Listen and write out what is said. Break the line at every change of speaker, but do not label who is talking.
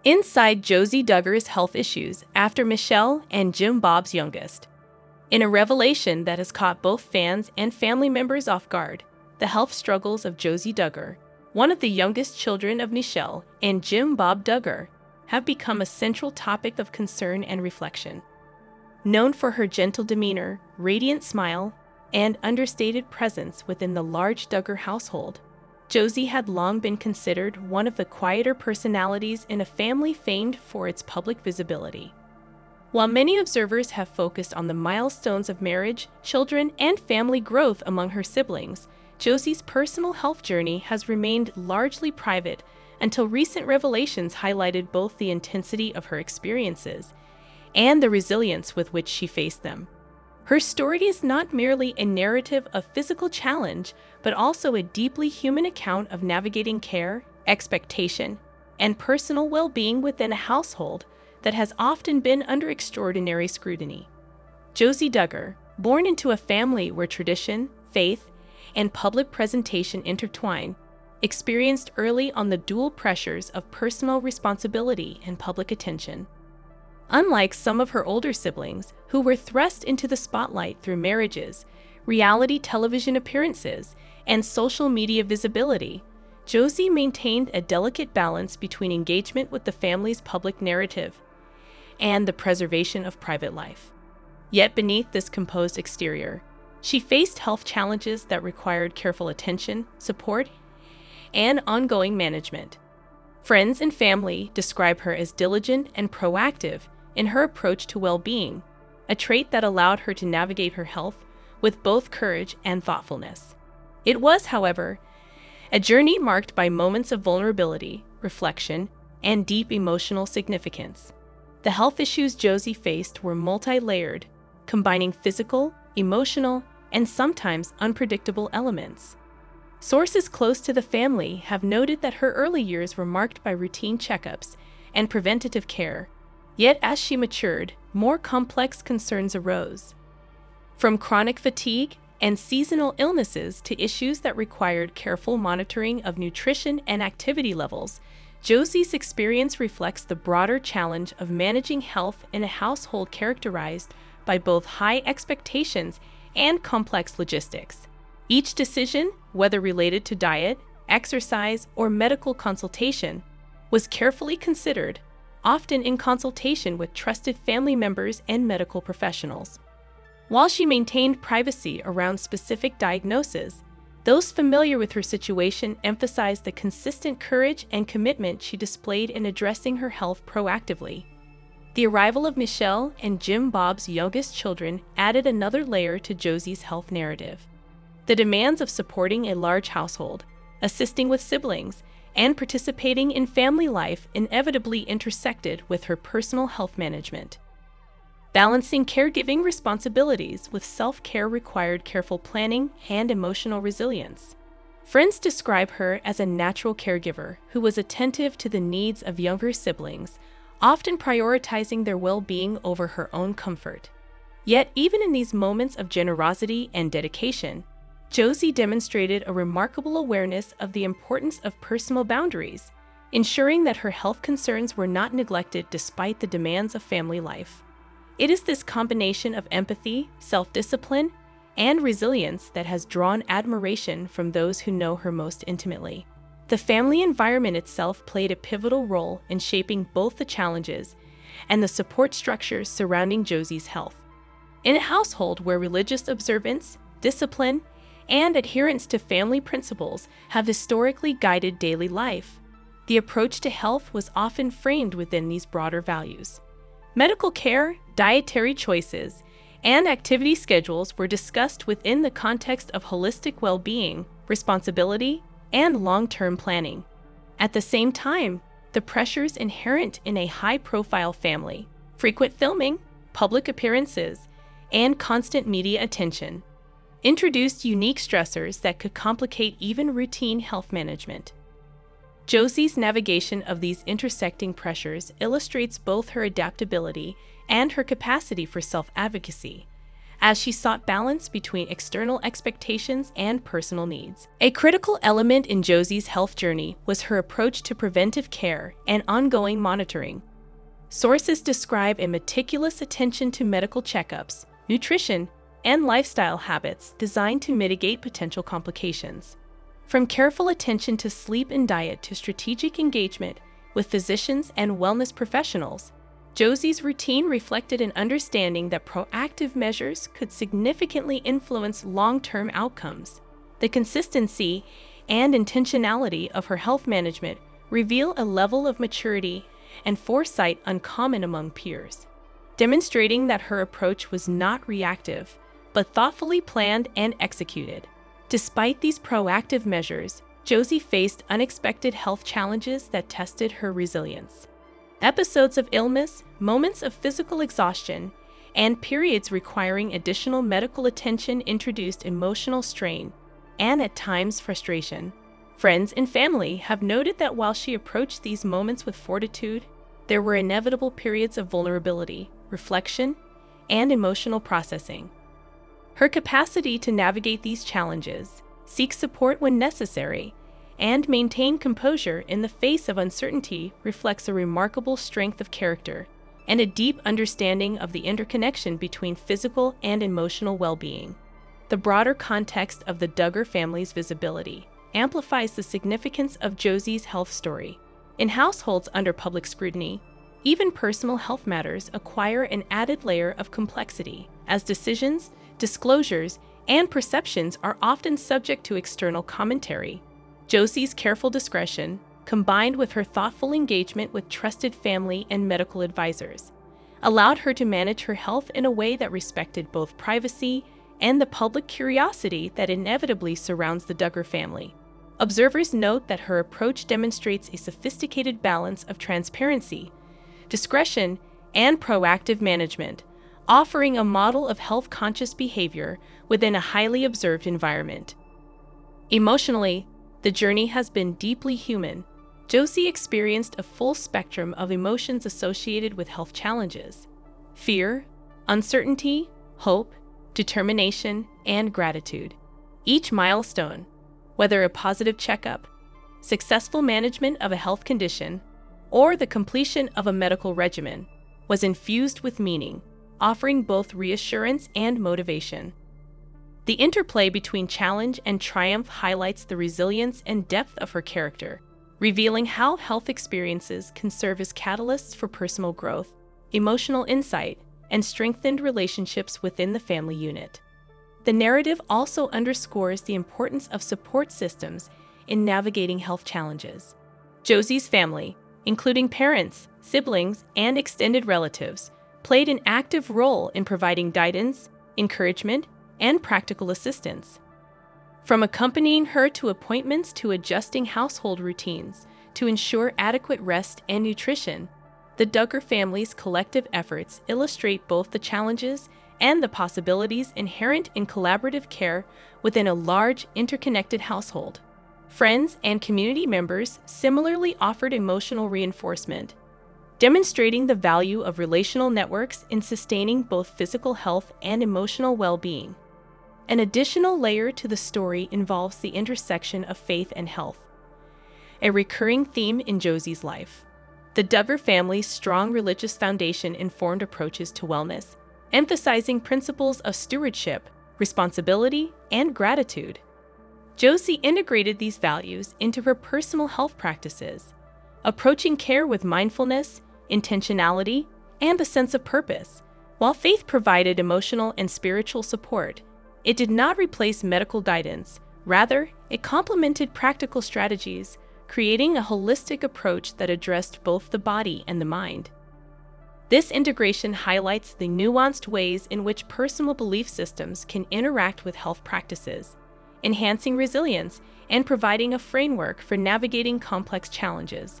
Inside Josie Duggar's health issues after Michelle and Jim Bob's youngest. In a revelation that has caught both fans and family members off guard, the health struggles of Josie Duggar, one of the youngest children of Michelle and Jim Bob Duggar, have become a central topic of concern and reflection. Known for her gentle demeanor, radiant smile, and understated presence within the large Duggar household, Josie had long been considered one of the quieter personalities in a family famed for its public visibility. While many observers have focused on the milestones of marriage, children, and family growth among her siblings, Josie's personal health journey has remained largely private until recent revelations highlighted both the intensity of her experiences and the resilience with which she faced them. Her story is not merely a narrative of physical challenge, but also a deeply human account of navigating care, expectation, and personal well-being within a household that has often been under extraordinary scrutiny. Josie Duggar, born into a family where tradition, faith, and public presentation intertwine, experienced early on the dual pressures of personal responsibility and public attention. Unlike some of her older siblings, who were thrust into the spotlight through marriages, reality television appearances, and social media visibility, Josie maintained a delicate balance between engagement with the family's public narrative and the preservation of private life. Yet beneath this composed exterior, she faced health challenges that required careful attention, support, and ongoing management. Friends and family describe her as diligent and proactive in her approach to well-being, a trait that allowed her to navigate her health with both courage and thoughtfulness. It was, however, a journey marked by moments of vulnerability, reflection, and deep emotional significance. The health issues Josie faced were multi-layered, combining physical, emotional, and sometimes unpredictable elements. Sources close to the family have noted that her early years were marked by routine checkups and preventative care, yet as she matured, more complex concerns arose. From chronic fatigue and seasonal illnesses to issues that required careful monitoring of nutrition and activity levels, Josie's experience reflects the broader challenge of managing health in a household characterized by both high expectations and complex logistics. Each decision, whether related to diet, exercise, or medical consultation, was carefully considered, often in consultation with trusted family members and medical professionals. While she maintained privacy around specific diagnoses, those familiar with her situation emphasized the consistent courage and commitment she displayed in addressing her health proactively. The arrival of Michelle and Jim Bob's youngest children added another layer to Josie's health narrative. The demands of supporting a large household, assisting with siblings, and participating in family life inevitably intersected with her personal health management. Balancing caregiving responsibilities with self-care required careful planning and emotional resilience. Friends describe her as a natural caregiver who was attentive to the needs of younger siblings, often prioritizing their well-being over her own comfort. Yet, even in these moments of generosity and dedication, Josie demonstrated a remarkable awareness of the importance of personal boundaries, ensuring that her health concerns were not neglected despite the demands of family life. It is this combination of empathy, self-discipline, and resilience that has drawn admiration from those who know her most intimately. The family environment itself played a pivotal role in shaping both the challenges and the support structures surrounding Josie's health. In a household where religious observance, discipline, and adherence to family principles have historically guided daily life, the approach to health was often framed within these broader values. Medical care, dietary choices, and activity schedules were discussed within the context of holistic well-being, responsibility, and long-term planning. At the same time, the pressures inherent in a high-profile family, frequent filming, public appearances, and constant media attention introduced unique stressors that could complicate even routine health management. Josie's navigation of these intersecting pressures illustrates both her adaptability and her capacity for self-advocacy, as she sought balance between external expectations and personal needs. A critical element in Josie's health journey was her approach to preventive care and ongoing monitoring. Sources describe a meticulous attention to medical checkups, nutrition, and lifestyle habits designed to mitigate potential complications. From careful attention to sleep and diet to strategic engagement with physicians and wellness professionals, Josie's routine reflected an understanding that proactive measures could significantly influence long-term outcomes. The consistency and intentionality of her health management reveal a level of maturity and foresight uncommon among peers, demonstrating that her approach was not reactive, but thoughtfully planned and executed. Despite these proactive measures, Josie faced unexpected health challenges that tested her resilience. Episodes of illness, moments of physical exhaustion, and periods requiring additional medical attention introduced emotional strain and, at times, frustration. Friends and family have noted that while she approached these moments with fortitude, there were inevitable periods of vulnerability, reflection, and emotional processing. Her capacity to navigate these challenges, seek support when necessary, and maintain composure in the face of uncertainty reflects a remarkable strength of character and a deep understanding of the interconnection between physical and emotional well-being. The broader context of the Duggar family's visibility amplifies the significance of Josie's health story. In households under public scrutiny, even personal health matters acquire an added layer of complexity, as decisions, disclosures, and perceptions are often subject to external commentary. Josie's careful discretion, combined with her thoughtful engagement with trusted family and medical advisors, allowed her to manage her health in a way that respected both privacy and the public curiosity that inevitably surrounds the Duggar family. Observers note that her approach demonstrates a sophisticated balance of transparency, discretion, and proactive management, offering a model of health-conscious behavior within a highly observed environment. Emotionally, the journey has been deeply human. Josie experienced a full spectrum of emotions associated with health challenges: fear, uncertainty, hope, determination, and gratitude. Each milestone, whether a positive checkup, successful management of a health condition, or the completion of a medical regimen, was infused with meaning, offering both reassurance and motivation. The interplay between challenge and triumph highlights the resilience and depth of her character, revealing how health experiences can serve as catalysts for personal growth, emotional insight, and strengthened relationships within the family unit. The narrative also underscores the importance of support systems in navigating health challenges. Josie's family, including parents, siblings, and extended relatives, played an active role in providing guidance, encouragement, and practical assistance. From accompanying her to appointments to adjusting household routines to ensure adequate rest and nutrition, the Duggar family's collective efforts illustrate both the challenges and the possibilities inherent in collaborative care within a large, interconnected household. Friends and community members similarly offered emotional reinforcement, demonstrating the value of relational networks in sustaining both physical health and emotional well-being. An additional layer to the story involves the intersection of faith and health, a recurring theme in Josie's life. The Duggar family's strong religious foundation informed approaches to wellness, emphasizing principles of stewardship, responsibility, and gratitude. Josie integrated these values into her personal health practices, approaching care with mindfulness, intentionality, and a sense of purpose. While faith provided emotional and spiritual support, it did not replace medical guidance. Rather, it complemented practical strategies, creating a holistic approach that addressed both the body and the mind. This integration highlights the nuanced ways in which personal belief systems can interact with health practices, enhancing resilience and providing a framework for navigating complex challenges.